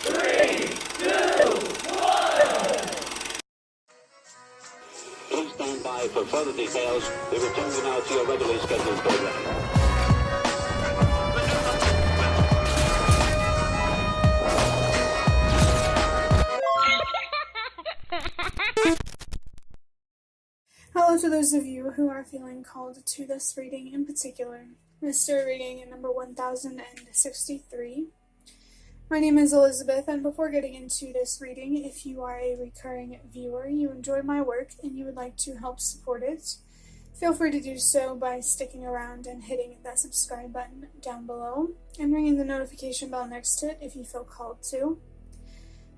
3, 2, 1. Please stand by for further details. We return you now to your regularly scheduled program. Hello to those of you who are feeling called to this reading in particular, mystery reading number 1063. My name is Elizabeth, and before getting into this reading, if you are a recurring viewer, you enjoy my work, and you would like to help support it, feel free to do so by sticking around and hitting that subscribe button down below, and ringing the notification bell next to it if you feel called to.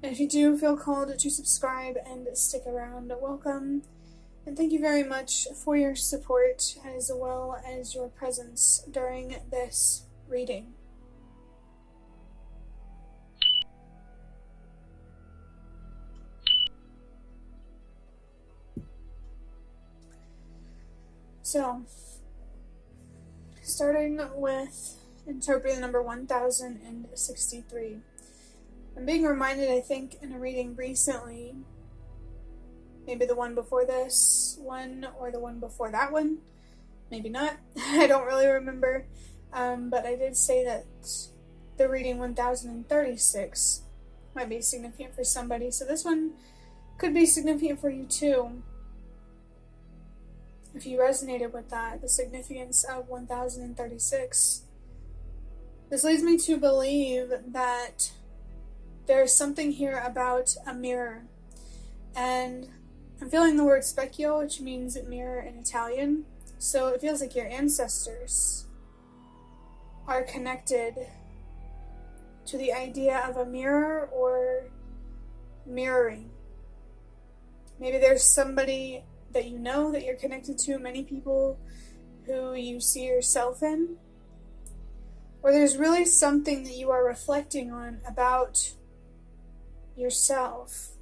And if you do feel called to subscribe and stick around, welcome. And thank you very much for your support as well as your presence during this reading. So, starting with interpreting number 1063. I'm being reminded, I think, in a reading recently, maybe the one before this one, or the one before that one. Maybe not. I don't really remember. But I did say that the reading 1036 might be significant for somebody. So this one could be significant for you too. If you resonated with that, the significance of 1036. This leads me to believe that there's something here about a mirror. And I'm feeling the word specchio, which means mirror in Italian. So it feels like your ancestors are connected to the idea of a mirror or mirroring. Maybe there's somebody that you know that you're connected to, many people who you see yourself in. Or there's really something that you are reflecting on about yourself.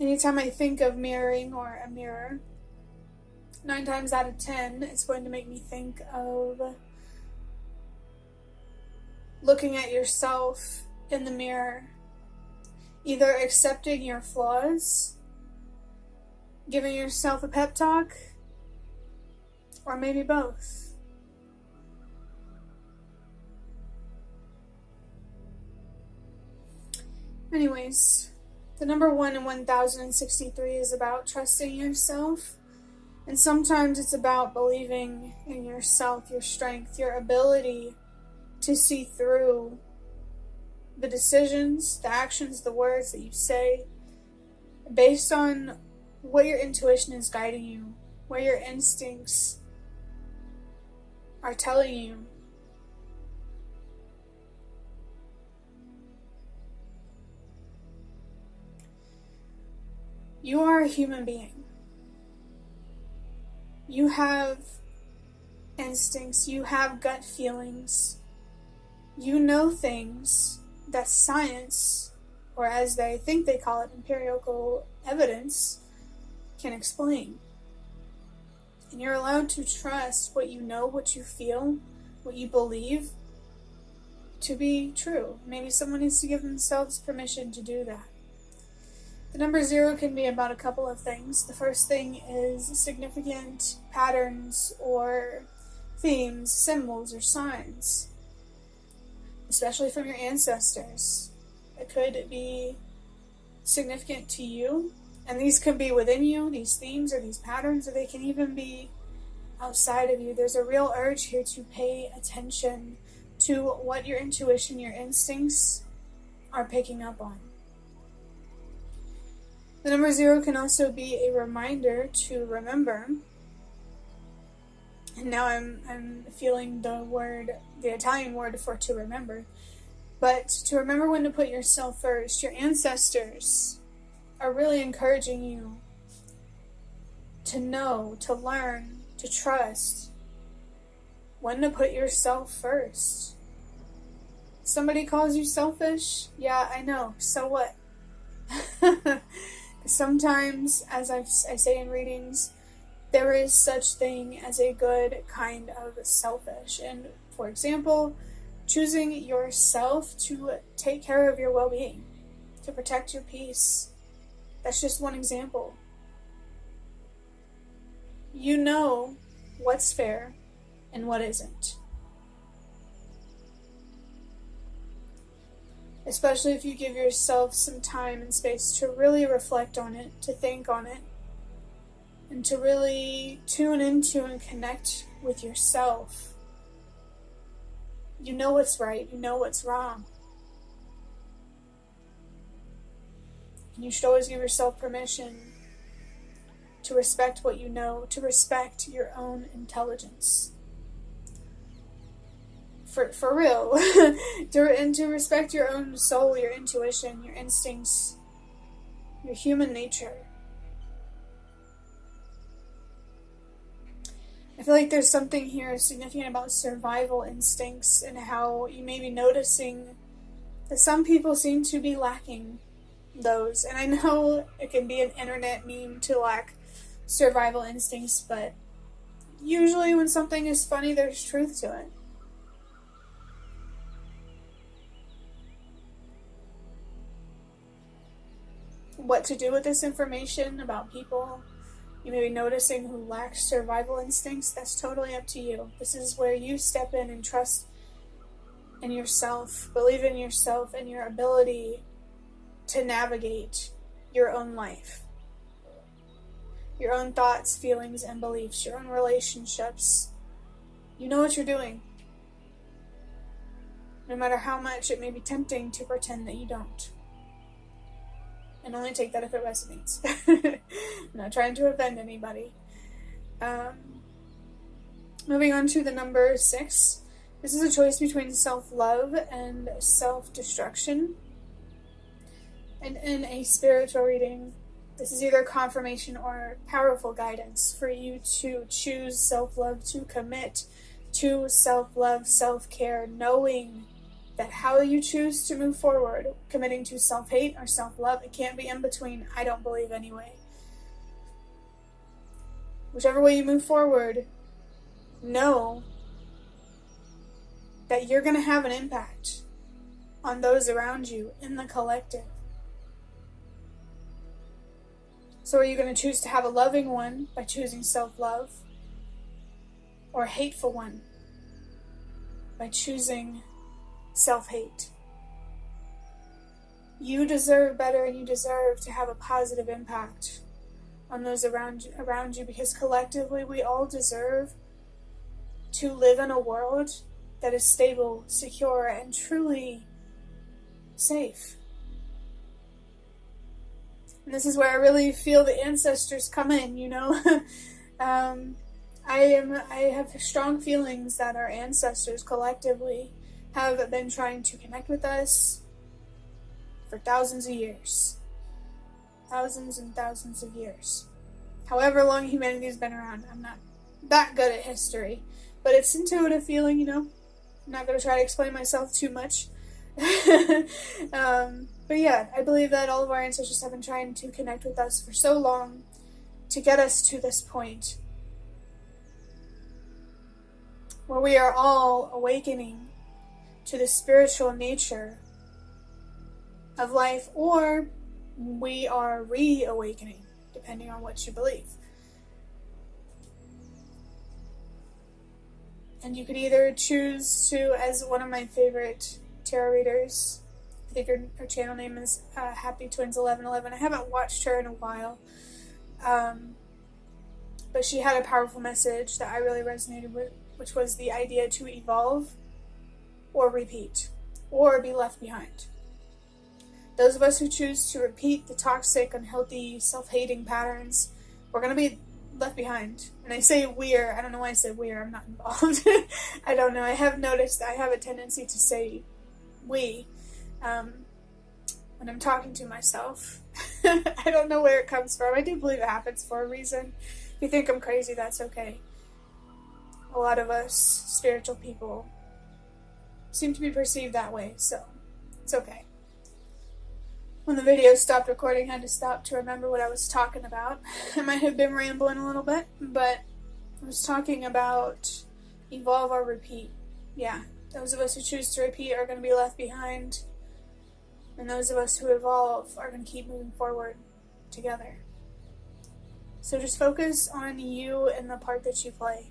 Anytime I think of mirroring or a mirror, 9 times out of 10, it's going to make me think of looking at yourself in the mirror, either accepting your flaws, giving yourself a pep talk, or maybe both. Anyways, the number 1 in 1063 is about trusting yourself, and sometimes it's about believing in yourself, your strength, your ability to see through the decisions, the actions, the words that you say, based on what your intuition is guiding you, what your instincts are telling you. You are a human being. You have instincts, you have gut feelings. You know things that science, or as they think they call it, empirical evidence, can explain. And you're allowed to trust what you know, what you feel, what you believe to be true. Maybe someone needs to give themselves permission to do that. The number 0 can be about a couple of things. The first thing is significant patterns or themes, symbols, or signs, especially from your ancestors. It could be significant to you, and these could be within you, these themes or these patterns, or they can even be outside of you. There's a real urge here to pay attention to what your intuition, your instincts are picking up on. The number 0 can also be a reminder to remember. And now I'm feeling the Italian word for to remember. But to remember when to put yourself first. Your ancestors are really encouraging you to know, to learn, to trust when to put yourself first. Somebody calls you selfish? Yeah, I know. So what? Sometimes, as I say in readings, there is such thing as a good kind of selfish. And for example, choosing yourself to take care of your well-being, to protect your peace. That's just one example. You know what's fair and what isn't. Especially if you give yourself some time and space to really reflect on it, to think on it, and to really tune into and connect with yourself. You know what's right, you know what's wrong. And you should always give yourself permission to respect what you know, to respect your own intelligence. For real. And to respect your own soul, your intuition, your instincts, your human nature. I feel like there's something here significant about survival instincts and how you may be noticing that some people seem to be lacking those. And I know it can be an internet meme to lack survival instincts, but usually when something is funny, there's truth to it. What to do with this information about people you may be noticing who lack survival instincts, that's totally up to you. This is where you step in and trust in yourself, believe in yourself and your ability to navigate your own life. Your own thoughts, feelings, and beliefs, your own relationships. You know what you're doing. No matter how much it may be tempting to pretend that you don't. And only take that if it resonates. I'm not trying to offend anybody. Moving on to the number 6. This is a choice between self-love and self-destruction. And in a spiritual reading, this is either confirmation or powerful guidance for you to choose self-love, to commit to self-love, self-care, knowing that how you choose to move forward, committing to self-hate or self-love, it can't be in between, I don't believe anyway. Whichever way you move forward, know that you're going to have an impact on those around you in the collective. So are you going to choose to have a loving one by choosing self-love, or a hateful one by choosing self-hate? You deserve better, and you deserve to have a positive impact on those around you, because collectively we all deserve to live in a world that is stable, secure, and truly safe. And this is where I really feel the ancestors come in, you know. I have strong feelings that our ancestors collectively have been trying to connect with us for thousands of years. Thousands and thousands of years. However long humanity's been around. I'm not that good at history, but it's intuitive feeling, you know. I'm not going to try to explain myself too much. But yeah, I believe that all of our ancestors have been trying to connect with us for so long to get us to this point where we are all awakening to the spiritual nature of life, or we are reawakening, depending on what you believe. And you could either choose to, as one of my favorite tarot readers, I think her channel name is Happy Twins 1111. I haven't watched her in a while, but she had a powerful message that I really resonated with, which was the idea to evolve or repeat, or be left behind. Those of us who choose to repeat the toxic, unhealthy, self-hating patterns, we're going to be left behind. And I say we're, I don't know why I said we're, I'm not involved. I don't know, I have noticed that I have a tendency to say we when I'm talking to myself. I don't know where it comes from. I do believe it happens for a reason. If you think I'm crazy, that's okay. A lot of us spiritual people seem to be perceived that way, so it's okay. When the video stopped recording, I had to stop to remember what I was talking about. I might have been rambling a little bit, but I was talking about evolve or repeat. Yeah, Those of us who choose to repeat are going to be left behind. And those of us who evolve are going to keep moving forward together. So just focus on you and the part that you play.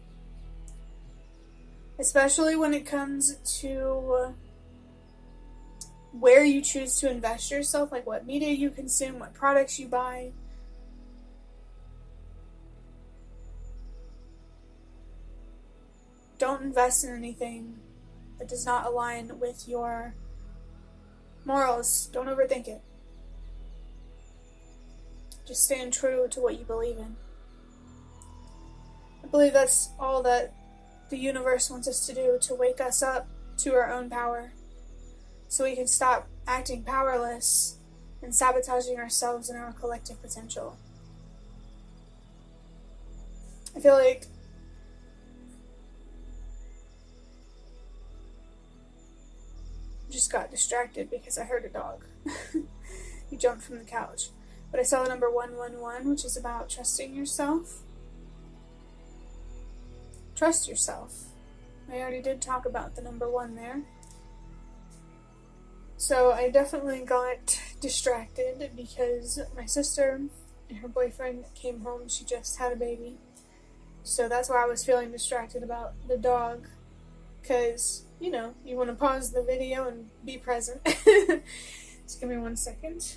Especially when it comes to where you choose to invest yourself, like what media you consume, what products you buy. Don't invest in anything that does not align with your morals. Don't overthink it. Just stand true to what you believe in. I believe that's all that the universe wants us to do, to wake us up to our own power, so we can stop acting powerless and sabotaging ourselves and our collective potential. I feel like I just got distracted because I heard a dog. He jumped from the couch. But I saw the number 111, which is about trusting yourself. Trust yourself. I already did talk about the number 1 there. So I definitely got distracted because my sister and her boyfriend came home. She just had a baby. So that's why I was feeling distracted about the dog. Because, you know, you want to pause the video and be present. Just give me 1 second.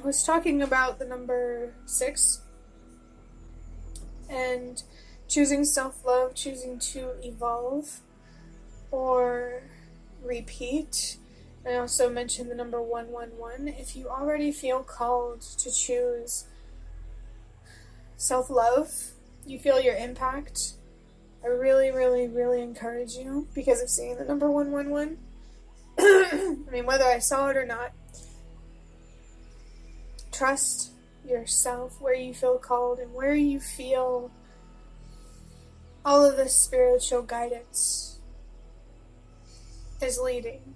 I was talking about the number 6 and choosing self-love, choosing to evolve or repeat. I also mentioned the number 111. If you already feel called to choose self-love, you feel your impact, I really, really, really encourage you, because of seeing the number 111. I mean, whether I saw it or not, trust yourself where you feel called and where you feel all of this spiritual guidance is leading.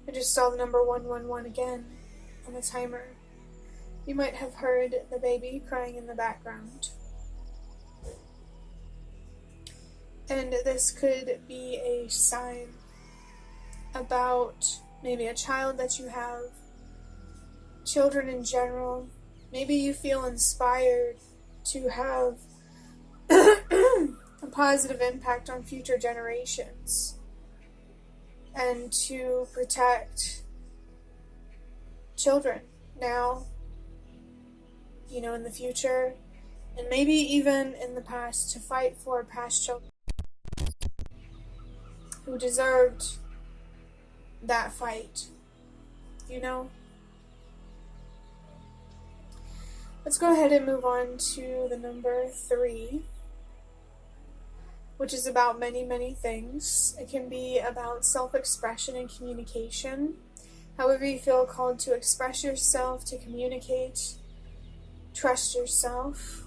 I just saw the number 111 again on the timer. You might have heard the baby crying in the background. And this could be a sign about maybe a child that you have, children in general. Maybe you feel inspired to have a positive impact on future generations and to protect children now, you know, in the future, and maybe even in the past, to fight for past children who deserved that fight, you know? Let's go ahead and move on to the number 3, which is about many, many things. It can be about self-expression and communication. However you feel called to express yourself, to communicate, trust yourself.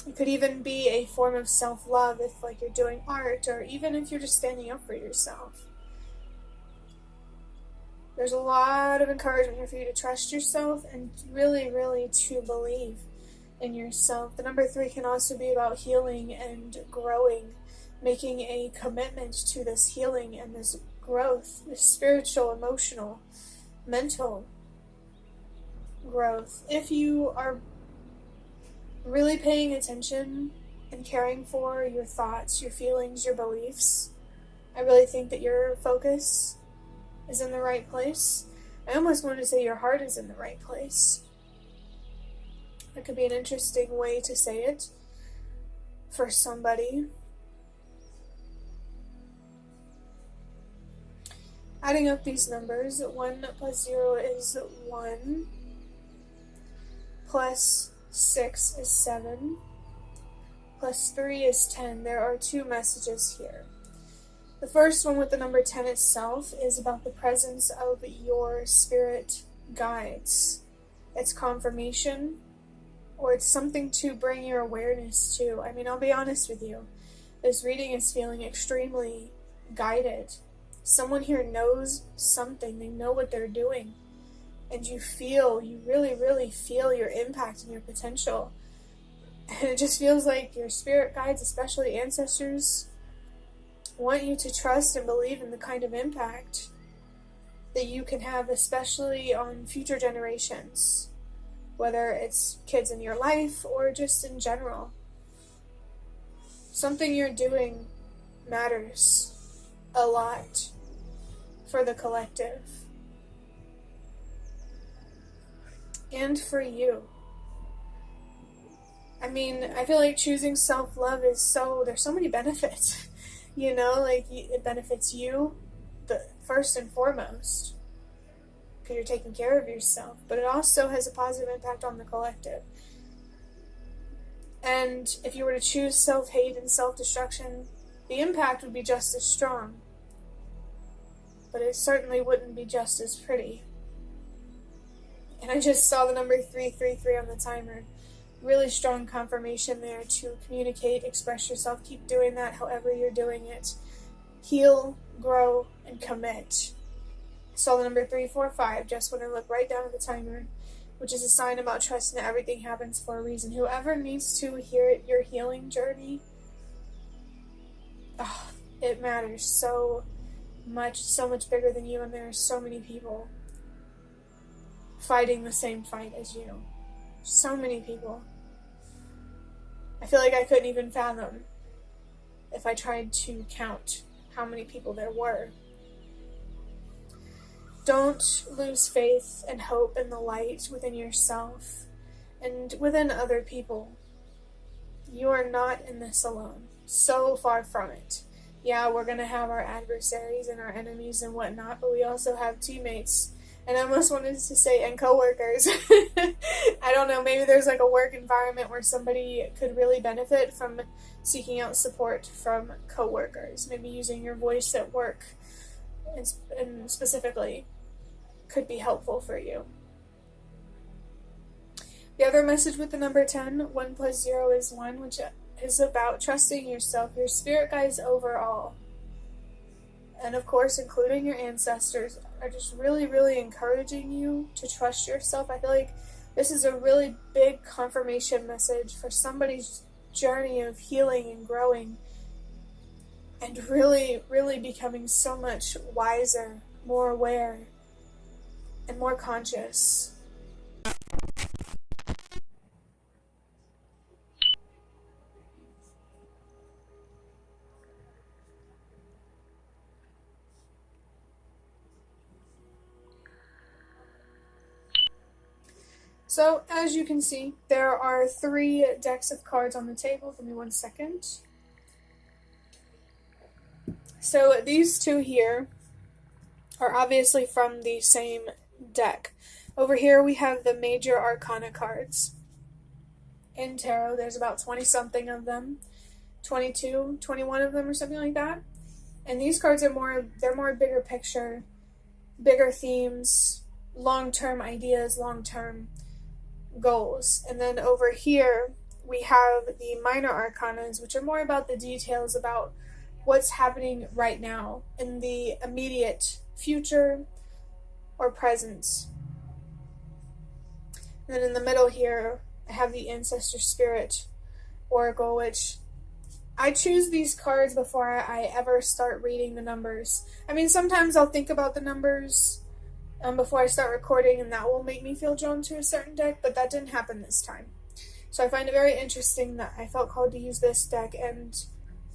It could even be a form of self-love if, like, you're doing art, or even if you're just standing up for yourself. There's a lot of encouragement here for you to trust yourself and really, really to believe in yourself. The number 3 can also be about healing and growing, making a commitment to this healing and this growth, this spiritual, emotional, mental growth. If you are really paying attention and caring for your thoughts, your feelings, your beliefs, I really think that your focus is in the right place. I almost want to say your heart is in the right place. That could be an interesting way to say it for somebody. Adding up these numbers, 1 plus 0 is 1, plus 6 is 7, plus 3 is 10. There are 2 messages here. The first one, with the number 10 itself, is about the presence of your spirit guides. It's confirmation, or it's something to bring your awareness to. I mean, I'll be honest with you. This reading is feeling extremely guided. Someone here knows something. They know what they're doing. and you really, really feel your impact and your potential. And it just feels like your spirit guides, especially ancestors, want you to trust and believe in the kind of impact that you can have, especially on future generations, whether it's kids in your life or just in general. Something you're doing matters a lot for the collective and for you. I mean, I feel like choosing self-love there's so many benefits, you know, like it benefits you first and foremost, because you're taking care of yourself, but it also has a positive impact on the collective. And if you were to choose self-hate and self-destruction, the impact would be just as strong, but it certainly wouldn't be just as pretty. And I just saw the number 333 on the timer. Really strong confirmation there to communicate, express yourself, keep doing that however you're doing it. Heal, grow, and commit. I saw the number 345 just when I looked right down at the timer, which is a sign about trusting that everything happens for a reason. Whoever needs to hear your healing journey, it matters so much bigger than you, and there are so many people fighting the same fight as you. So many people. I feel like I couldn't even fathom if I tried to count how many people there were. Don't lose faith and hope in the light within yourself and within other people. You are not in this alone. So far from it. Yeah, we're going to have our adversaries and our enemies and whatnot, but we also have teammates. And I almost wanted to say, and coworkers. I don't know, maybe there's like a work environment where somebody could really benefit from seeking out support from coworkers. Maybe using your voice at work and specifically could be helpful for you. The other message with the number 10, 1 plus 0 is 1, which is about trusting yourself, your spirit guides overall. And of course, including your ancestors, are just really, really encouraging you to trust yourself. I feel like this is a really big confirmation message for somebody's journey of healing and growing and really, really becoming so much wiser, more aware, and more conscious. So, as you can see, there are 3 decks of cards on the table. Give me 1 second. So, these 2 here are obviously from the same deck. Over here we have the major arcana cards. In tarot, there's about 20-something of them. 22, 21 of them or something like that. And these cards are they're more bigger picture, bigger themes, long-term ideas, long-term goals. And then over here we have the minor arcanas, which are more about the details, about what's happening right now in the immediate future or present. And then in the middle here I have the ancestor spirit oracle, which I choose these cards before I ever start reading the numbers. I mean, sometimes I'll think about the numbers before I start recording, and that will make me feel drawn to a certain deck, but that didn't happen this time. So I find it very interesting that I felt called to use this deck, and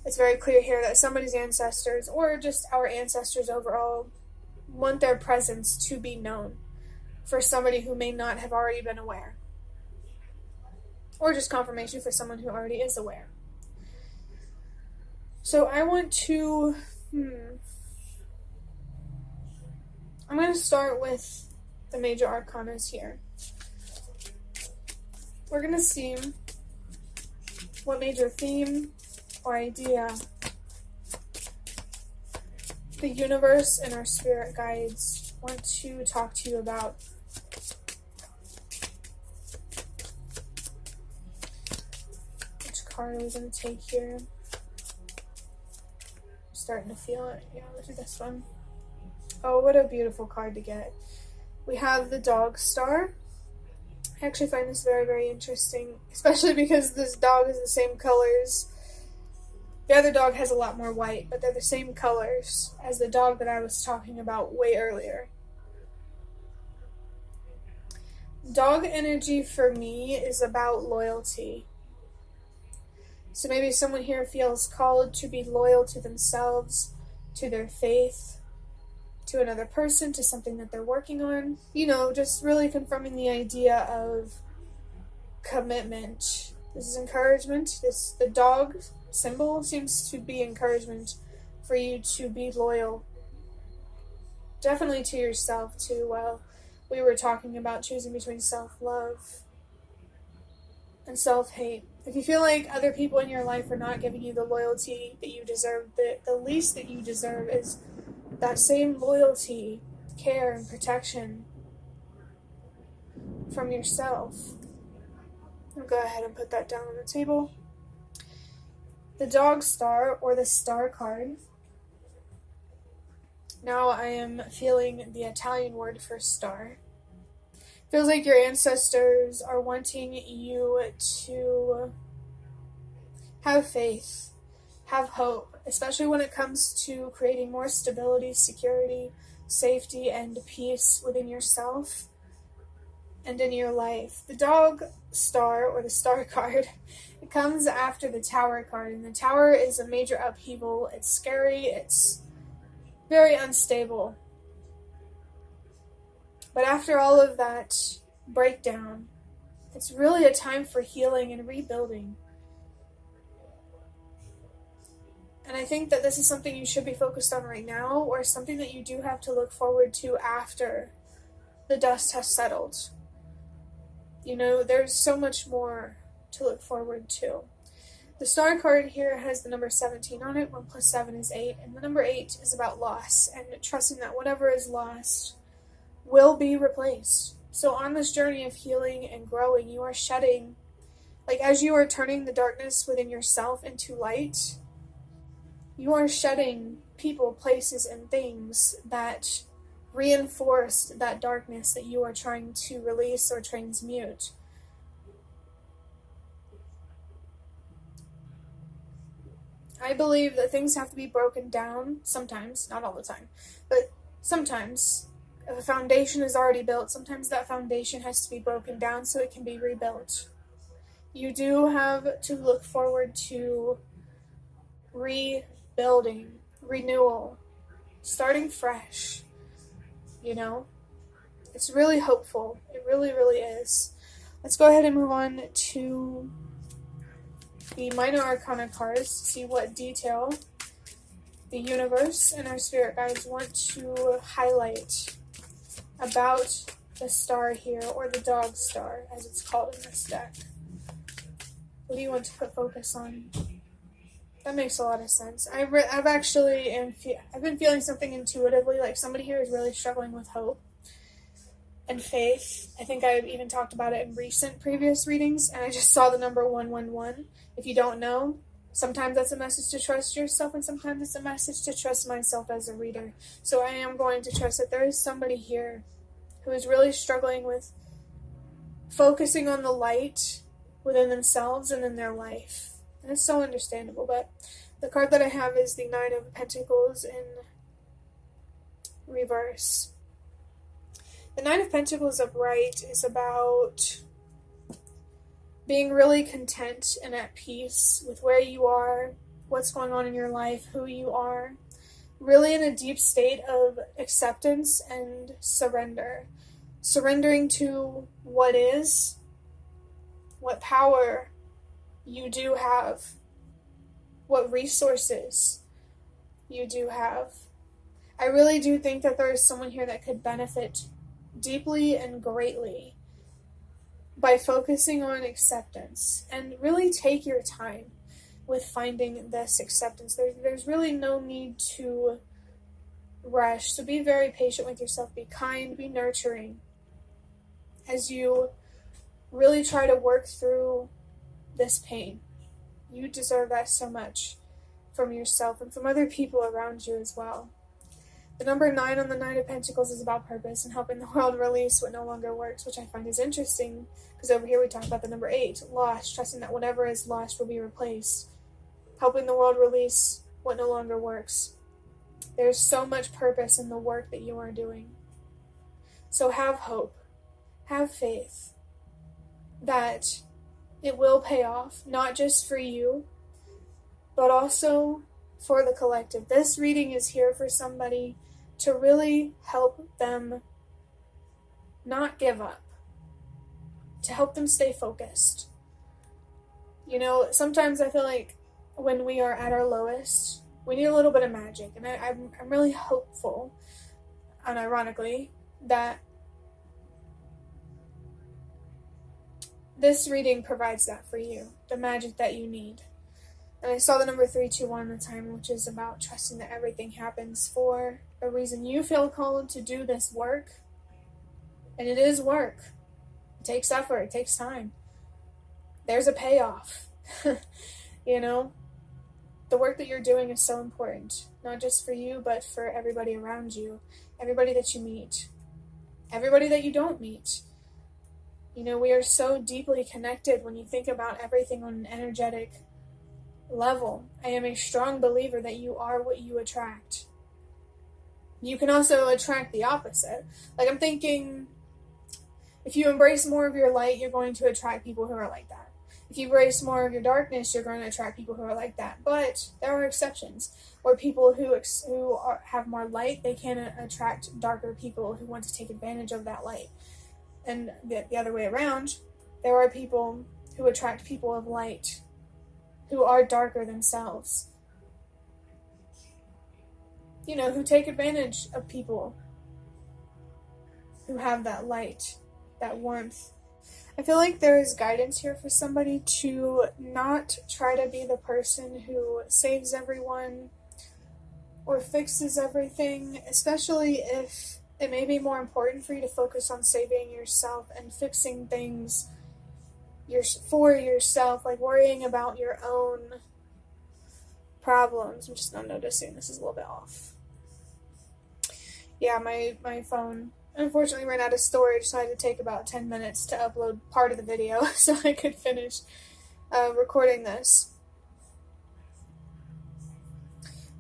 it's very clear here that somebody's ancestors, or just our ancestors overall, want their presence to be known for somebody who may not have already been aware. Or just confirmation for someone who already is aware. So I want to... I'm going to start with the major arcanas here. We're going to see what major theme or idea the universe and our spirit guides want to talk to you about. Which card are we going to take here? I'm starting to feel it. Yeah, let's do this one. Oh, what a beautiful card to get. We have the dog star. I actually find this very, very interesting, especially because this dog is the same colors. The other dog has a lot more white, but they're the same colors as the dog that I was talking about way earlier. Dog energy for me is about loyalty. So maybe someone here feels called to be loyal to themselves, to their faith, to another person, to something that they're working on. Just really confirming the idea of commitment. This is encouragement. The dog symbol seems to be encouragement for you to be loyal. Definitely to yourself too. Well, we were talking about choosing between self-love and self-hate. If you feel like other people in your life are not giving you the loyalty that you deserve, the least that you deserve is that same loyalty, care, and protection from yourself. I'll go ahead and put that down on the table. The dog star, or the star card. Now I am feeling the Italian word for star. Feels like your ancestors are wanting you to have faith, have hope, especially when it comes to creating more stability, security, safety, and peace within yourself and in your life. The dog star, or the star card, it comes after the tower card, and the tower is a major upheaval. It's scary, it's very unstable. But after all of that breakdown, it's really a time for healing and rebuilding. And I think that this is something you should be focused on right now, or something that you do have to look forward to after the dust has settled. There's so much more to look forward to. The star card here has the number 17 on it. 1 + 7 is 8. And the number 8 is about loss and trusting that whatever is lost will be replaced. So on this journey of healing and growing, you are shedding, as you are turning the darkness within yourself into light, you are shedding people, places, and things that reinforce that darkness that you are trying to release or transmute. I believe that things have to be broken down sometimes, not all the time, but sometimes. If a foundation is already built, sometimes that foundation has to be broken down so it can be rebuilt. You do have to look forward to rebuilding, renewal, starting fresh. It's really hopeful. It really, really is. Let's go ahead and move on to the minor arcana cards to see what detail the universe and our spirit guides want to highlight about the star here, or the dog star as it's called in this deck. What do you want to put focus on? That makes a lot of sense. I've been feeling something intuitively, like somebody here is really struggling with hope and faith. I think I've even talked about it in recent previous readings, and I just saw the number 111. If you don't know, sometimes that's a message to trust yourself, and sometimes it's a message to trust myself as a reader. So I am going to trust that there is somebody here who is really struggling with focusing on the light within themselves and in their life. And it's so understandable, but the card that I have is the 9 of Pentacles in reverse. The 9 of Pentacles upright is about being really content and at peace with where you are, what's going on in your life, who you are. Really in a deep state of acceptance and surrender. Surrendering to what is, what power you do have, what resources you do have. I really do think that there is someone here that could benefit deeply and greatly by focusing on acceptance, and really take your time with finding this acceptance. There's really no need to rush, so be very patient with yourself, be kind, be nurturing as you really try to work through this pain. You deserve that so much from yourself and from other people around you as well. The number 9 on the Nine of Pentacles is about purpose and helping the world release what no longer works, which I find is interesting because over here we talk about the number 8, lost, trusting that whatever is lost will be replaced. Helping the world release what no longer works. There's so much purpose in the work that you are doing. So have hope, have faith that it will pay off, not just for you, but also for the collective. This reading is here for somebody to really help them not give up, to help them stay focused. You know, sometimes I feel like when we are at our lowest, we need a little bit of magic, and I'm really hopeful, unironically, that this reading provides that for you, the magic that you need. And I saw the number 321 at the time, which is about trusting that everything happens for a reason. You feel called to do this work, and it is work. It takes effort, it takes time. There's a payoff. You know, the work that you're doing is so important, not just for you, but for everybody around you, everybody that you meet, everybody that you don't meet. You know, we are so deeply connected when you think about everything on an energetic level. I am a strong believer that you are what you attract. You can also attract the opposite. Like, I'm thinking, if you embrace more of your light, you're going to attract people who are like that. If you embrace more of your darkness, you're going to attract people who are like that. But there are exceptions, where people who have more light, they can attract darker people who want to take advantage of that light. And the other way around, there are people who attract people of light who are darker themselves. You know, who take advantage of people who have that light, that warmth. I feel like there is guidance here for somebody to not try to be the person who saves everyone or fixes everything, especially if it may be more important for you to focus on saving yourself and fixing things for yourself, like worrying about your own problems. I'm just not noticing this is a little bit off. Yeah, my phone unfortunately ran out of storage, so I had to take about 10 minutes to upload part of the video so I could finish recording this.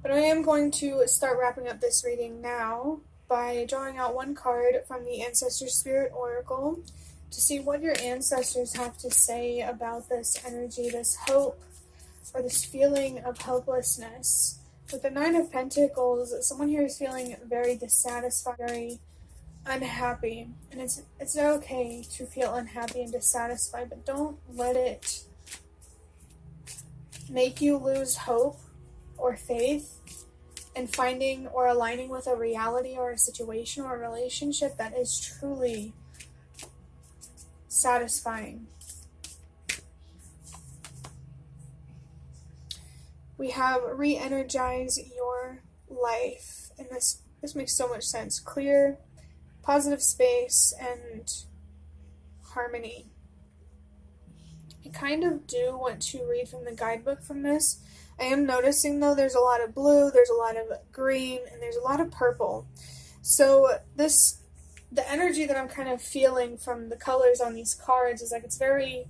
But I am going to start wrapping up this reading now by drawing out one card from the Ancestor Spirit Oracle to see what your ancestors have to say about this energy, this hope, or this feeling of hopelessness. With the Nine of Pentacles, someone here is feeling very dissatisfied, very unhappy. And it's okay to feel unhappy and dissatisfied, but don't let it make you lose hope or faith in finding or aligning with a reality or a situation or a relationship that is truly satisfying. We have re-energize your life, and this makes so much sense. Clear, positive space, and harmony. I kind of do want to read from the guidebook from this. I am noticing, though, there's a lot of blue, there's a lot of green, and there's a lot of purple. So the energy that I'm kind of feeling from the colors on these cards is like it's very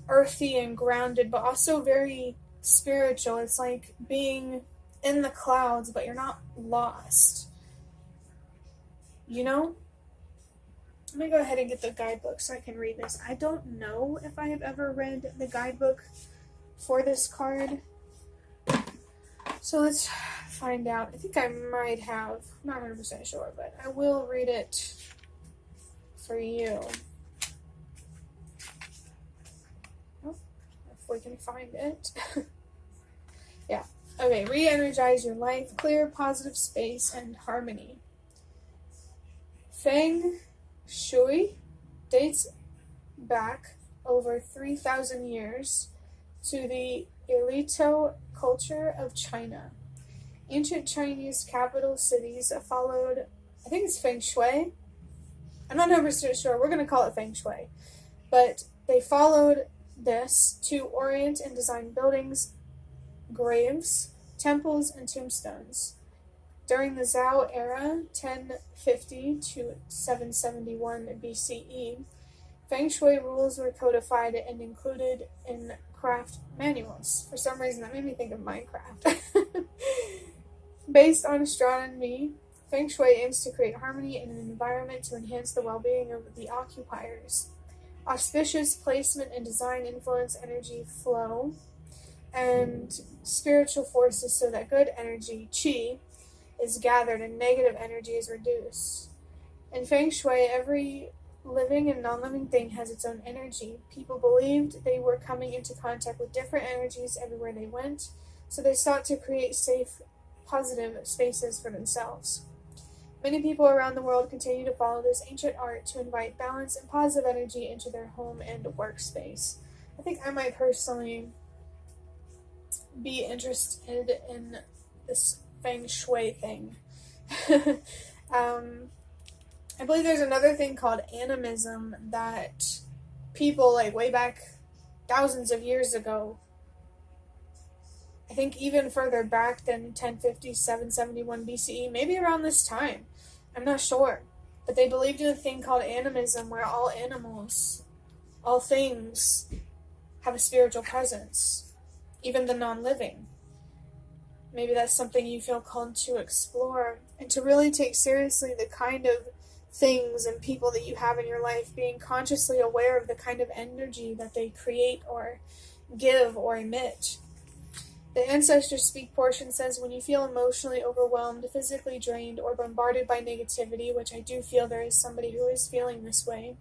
earthy and grounded, but also very spiritual. It's like being in the clouds, but you're not lost. You know? Let me go ahead and get the guidebook so I can read this. I don't know if I have ever read the guidebook for this card. So let's find out. I think I might have. I'm not 100% sure, but I will read it for you. Oh, if we can find it. Yeah. Okay, re-energize your life, clear, positive space, and harmony. Feng Shui dates back over 3,000 years to the Elito culture of China. Ancient Chinese capital cities followed, I think it's Feng Shui. I'm not 100% sure. We're going to call it Feng Shui. But they followed this to orient and design buildings, graves, temples, and tombstones During the Zhou era, 1050 to 771 BCE, Feng Shui rules were codified and included in craft manuals. For some reason, that made me think of Minecraft. Based on astronomy, Feng Shui aims to create harmony in an environment to enhance the well-being of the occupiers. Auspicious placement and design influence energy flow and spiritual forces so that good energy, qi, is gathered and negative energy is reduced. In Feng Shui, every living and non-living thing has its own energy. People believed they were coming into contact with different energies everywhere they went, so they sought to create safe, positive spaces for themselves. Many people around the world continue to follow this ancient art to invite balance and positive energy into their home and workspace. I think I might personally be interested in this Feng Shui thing. I believe there's another thing called animism that people, like, way back thousands of years ago, I think even further back than 1050, 771 BCE, maybe around this time, I'm not sure, but they believed in a thing called animism where all animals, all things, have a spiritual presence, even the non-living. Maybe that's something you feel called to explore and to really take seriously the kind of things and people that you have in your life, being consciously aware of the kind of energy that they create or give or emit. The Ancestors Speak portion says, when you feel emotionally overwhelmed, physically drained, or bombarded by negativity, which I do feel there is somebody who is feeling this way,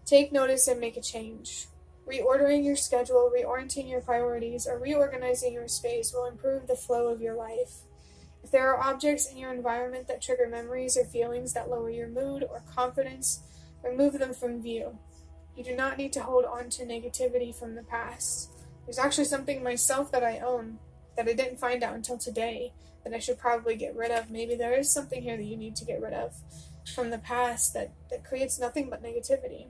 take notice and make a change. Reordering your schedule, reorienting your priorities, or reorganizing your space will improve the flow of your life. If there are objects in your environment that trigger memories or feelings that lower your mood or confidence, remove them from view. You do not need to hold on to negativity from the past. There's actually something myself that I own that I didn't find out until today that I should probably get rid of. Maybe there is something here that you need to get rid of from the past that creates nothing but negativity.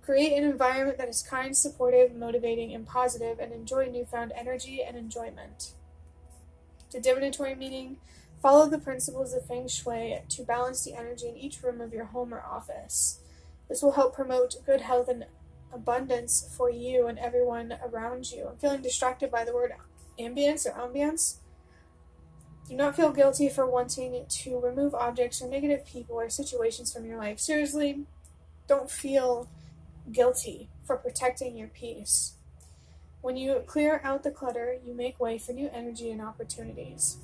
Create an environment that is kind, supportive, motivating, and positive, and enjoy newfound energy and enjoyment. The divinatory meaning: follow the principles of Feng Shui to balance the energy in each room of your home or office. This will help promote good health and abundance for you and everyone around you. I'm feeling distracted by the word ambience or ambience. Do not feel guilty for wanting to remove objects or negative people or situations from your life. Seriously, don't feel guilty for protecting your peace. When you clear out the clutter, you make way for new energy and opportunities.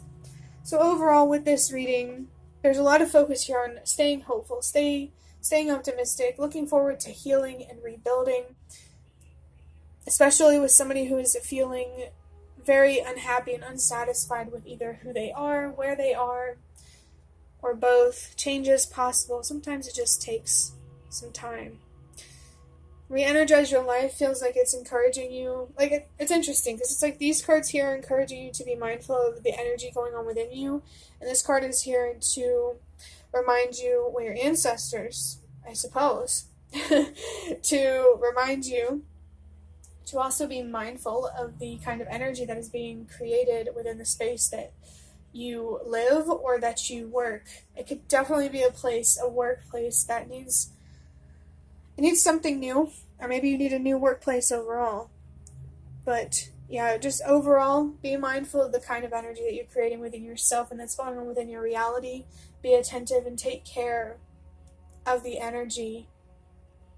So overall, with this reading, there's a lot of focus here on staying hopeful, staying optimistic, looking forward to healing and rebuilding, especially with somebody who is feeling very unhappy and unsatisfied with either who they are, where they are, or both. Change is possible. Sometimes it just takes some time. Re-energize your life feels like it's encouraging you. Like, it's interesting because it's like these cards here are encouraging you to be mindful of the energy going on within you, and this card is here to remind you, well, your ancestors, I suppose, to remind you to also be mindful of the kind of energy that is being created within the space that you live or that you work. It could definitely be a workplace that needs something new, or maybe you need a new workplace overall. But yeah, just overall, be mindful of the kind of energy that you're creating within yourself and that's going on within your reality. Be attentive and take care of the energy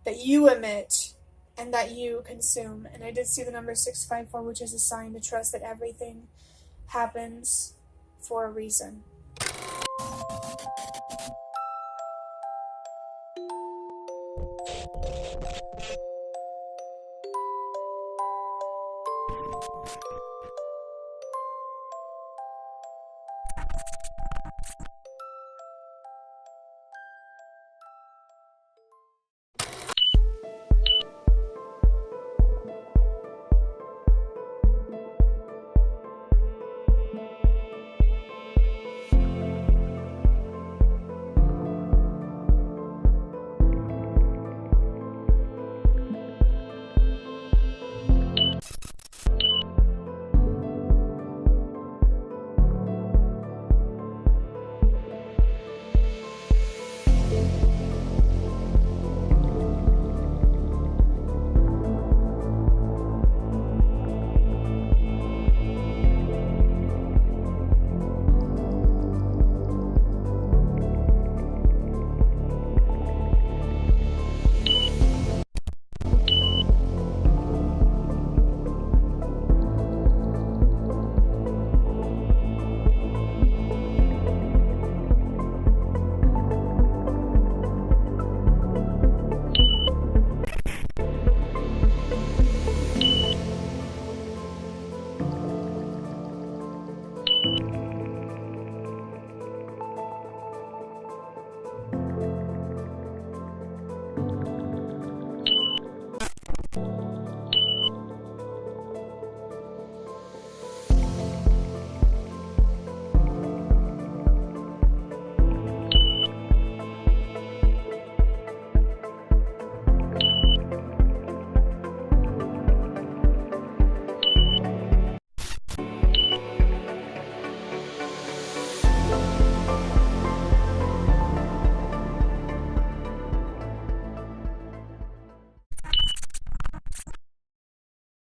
that you emit and that you consume. And I did see the number 654, which is a sign to trust that everything happens for a reason.